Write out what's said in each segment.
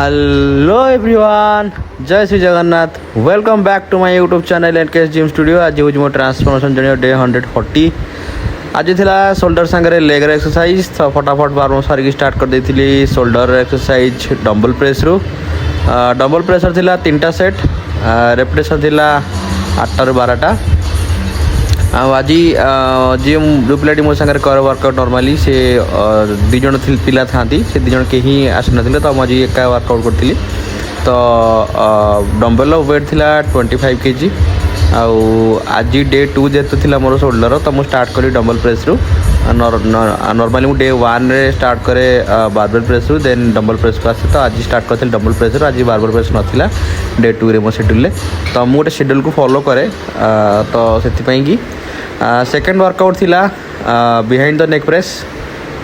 Hello everyone, जय Shri Jagannath. Welcome back to my YouTube channel NKS gym studio. आज हूँ मो ट्रांसफॉर्मेशन जर्नी डे 140। आज थिला शोल्डर सांगे लेगर एक्सरसाइज। तो फटाफट बार सारिक स्टार्ट कर देती शोल्डर एक्सरसाइज डंबल प्रेस रु। डंबल प्रेसर थिला 3टा सेट, रेपिटेशन थिला 8 ରୁ 12ଟା। आज जी जो पिलाटी मो सागर कर वर्कआउट नॉर्मली से दीज पिला था से दीज कहीं आसी ना तो मुझे एका वर्कआउट करी। तो डम्बल वेट थिला 25 kg। आज डे 2 जेहतु थी मोर शोल्डर तो मुझे स्टार्ट करी डम्बल प्रेस रु। नॉर्मली मुझे डे 1 रे स्टार्ट करे बारबेल प्रेस रु, देन डम्बल प्रेस को आसे। तो आज स्टार्ट करी डम्बल प्रेस रु, आज बारबेल प्रेस नाला डे 2 रे मो शेड्यूल। तो मुझे गोटे शेड्यूल को फॉलो करे। तो से सेकेंड वर्कआउट थिला बिहाइंड द नेक प्रेस।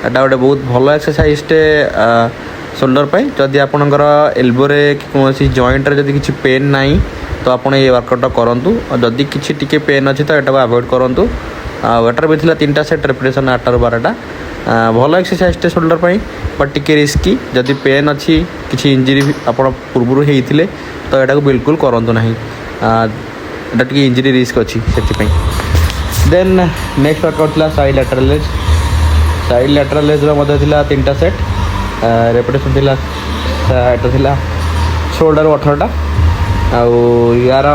एटा गोटे बहुत भल एक्सरसाइजटे शोल्डर पे। जदि आपणकर एल्बोरे कि कौन जॉइंट रे जदि किसी पेन नहीं तो आप ये वर्कआउट करूँ। जदि किसी टिके पेन अच्छी तो यहाँ अवॉइड करूँ। वेटर भी थिला 3टा सेट, रेपिटेशन 8 ରୁ 12ଟା। भल एक्सरसाइजटे शोल्डर पे, बट टिके रिस्की। जदि पेन अच्छी किसी इंजरी आप पूर्व होते तो यहाँ बिल्कुल करूँ ना। यहाँ टे इंजरी रिस्क अच्छी से। देन नेक्स्ट वर्कआउट थिला साइड लैटरल लेज। साइड लैटरल लेज थिला 3टा सेट, रेपिटेशन थिला एटा थिला 16 ରୁ 18ଟା। यार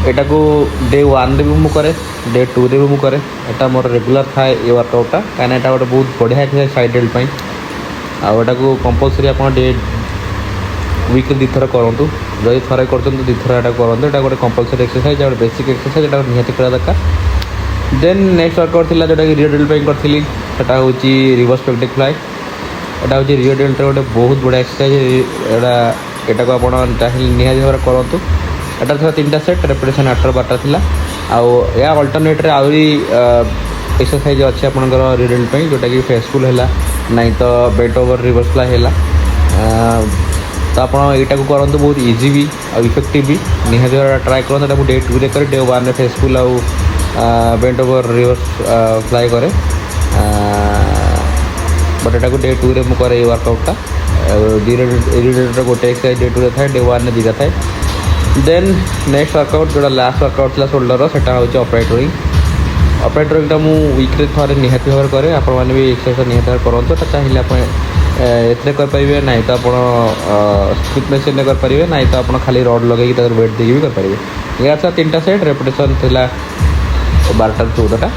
एटा को डे 1 रे भी मु करे, डे 2 रे भी मु करे। एटा मोर रेगुलर थाए ये वर्कआउटा, कहीं एटा गोटे बहुत बढ़िया एक्सरसाइज साइड हेल्थ पाई। आटा को कंपलसरी आप डे वीक दी थर करूँ। जब थे कर दी थर यहाँ करूँ। यहाँ गोटे कंपलसरी एक्सरसाइज, गोटे बेसिक एक्सरसाइज, यहाँ निहत करा दरकार। देन नेक्स्ट वर्कआउट थिला जोटा कि रियो डेल्ट करी। सेटा हूँ रिवर्स पेक्टिक फ्लाई। यहाँ हूँ रियो डेल्ट गोटे बहुत बड़ा एक्सरसाइज। यहाँ को आप चाहिए निहत भाव करूँ। यहाँ था 3टा सेट, रेपिटेशन 8 ରୁ 12ଟା थिला। या अल्टरनेट आहरी एक्सरसाइज अच्छे आपंकर रियो डेल्ट जोटा कि फेसफुल है नहीं तो बेट ओवर रिवर्स फ्लाई है। तो आप यहाँ करूँ बहुत इजी भी और इफेक्टिव भी। निहत ट्राए करूँ। डे 2 रे करे, डे 1 रे फेसफुल आउ बेंट ओवर रिवर्स फ्लाई करे। बट यहाँ को डे 2 रे मुझे वर्कआउटा गोटे एक्सरसाइज डे 2 रे थाए, डे 1 रे 2टा थाए। देन नेक्स्ट वर्कआउट जो लास्ट वर्कआउट था शोल्डर से हूँ अपराइट रोइंग। अपराइट रोइंगटा मुझे वीक्रे थे निहत भाव करे। आपने भी एक्सरसाइज निहत भाव करूँ। चाहिए आप करें ना तो आप स्पिट मेसीन करेंगे, ना तो आप खाली रड लगे वेट देकी भी करेंगे। यह था 3टा सेट, रेपिटेशन थिला 12 ରୁ 14ଟା।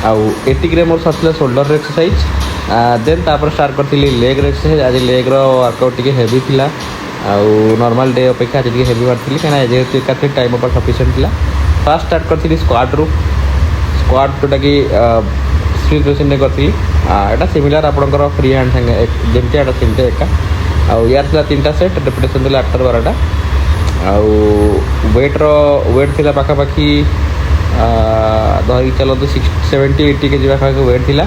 आउे more sir shoulder exercise. Then तापर स्टार्ट करी लेग एक्सरसाइज। आज लेग वर्कआउट टी हेवी थिला। नॉर्मल डे अपेक्षा आज हेवी मार्ती कहीं जेहतु एकाथी टाइम अपर सफिशिएंट थिला। फास्ट स्टार्ट करी स्क्वाड रु। स्क्वाड जोटा कि स्प्लिट मेसीन करी। यहाँ सिमिलर आपंकर फ्री हैंड संगे जमी यहाँ सेमती एका। यार 3टा सेट, रेपिटेशन 8 ରୁ 12ଟା। वेट थिला पाखापाखि धरिक चलते 70-80 kg पाखापाखि वेट थिला।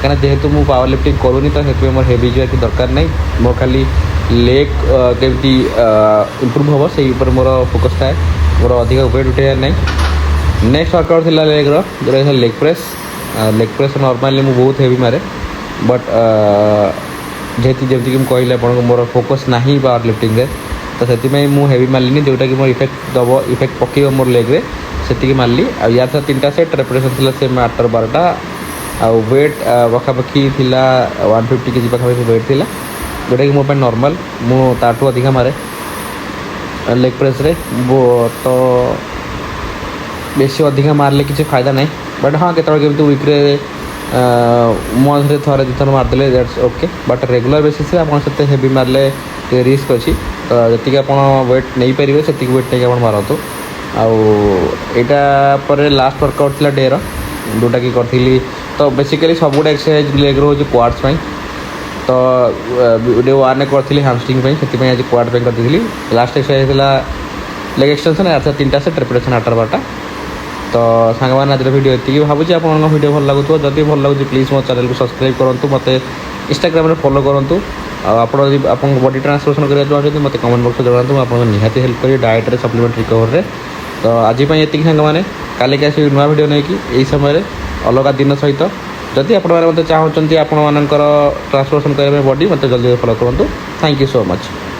कहीं जेहेतु मुझे पावर लिफ्टिंग करूनी तो से मोर हेवी जावा कि दरकार नहीं। मोर खाली लेग केमती इम्प्रूव हम से मोर फोकस थाए। मोर अधिक वेट उठे नहीं। नेक्स्ट वर्कआउट थिला लेग जो leg press. Leg press normally मुझे बहुत हेवी मारे, बट जेहेतु जमी कि कहली आप मोर फोकस ना पावर लिफ्टिंग रे, तो से मुझे हेवी मार्ली जोटा कि मोर इफेक्ट दब इफेक्ट पकड़ मोर लेग्रे से मार्ली। या 3टा सेट, रेपिटेशन थिला सेम 8 ରୁ 12ଟା। वेट पाखापाखि 150 kg पाखापाखि वेट थिला, जोटा कि मो नॉर्मल। मुझे अधिका मारे लेग प्रेस रे। तो बेसी अधिका मारले किसी फायदा नहीं। बट हाँ केतବେଳେ केमती वीक्रे मझे थे 2 थर मारदे that's okay. But regular basis आपते हेवी मारले रिस्क अच्छी। तो जी आप वेट नहीं पारे से वेट नहीं आप मारतु। आईटा लास्ट वर्कआउट थी डे जोटा कि करी। तो बेसिकली सब गुड एक्सरसाइज लेग रो क्वाड्स। तो डे 1 रे करी हामस्ट्रिंग से आज क्वाड करी। Last exercise leg extension. यार 3टा सेट, रेपिटेशन 8 ରୁ 12ଟା। तो सांग मैंने आज वीडियो ये भावुँ आप वीडियो भल लगुव। जदि भल लगुच प्लीज मो चैनल को सब्सक्राइब करूँ। मत इंस्टाग्राम रे फॉलो करूँ। आप बॉडी ट्रांसफॉर्मेशन करना चाहते मत कमेंट बॉक्स में जनातु। आपको निहाती हेल्प करी डाइट रे सप्लीमेंट रिकवर रे। तो आज ये सांग मैंने काली आस नुआ वीडियो नहीं कि यही समय अलग दिन सहित जदि आपने चाहते आपण मानकर ट्रांसफॉर्मेशन करने बॉडी मत जल्दी फॉलो करूँ। Thank you so much.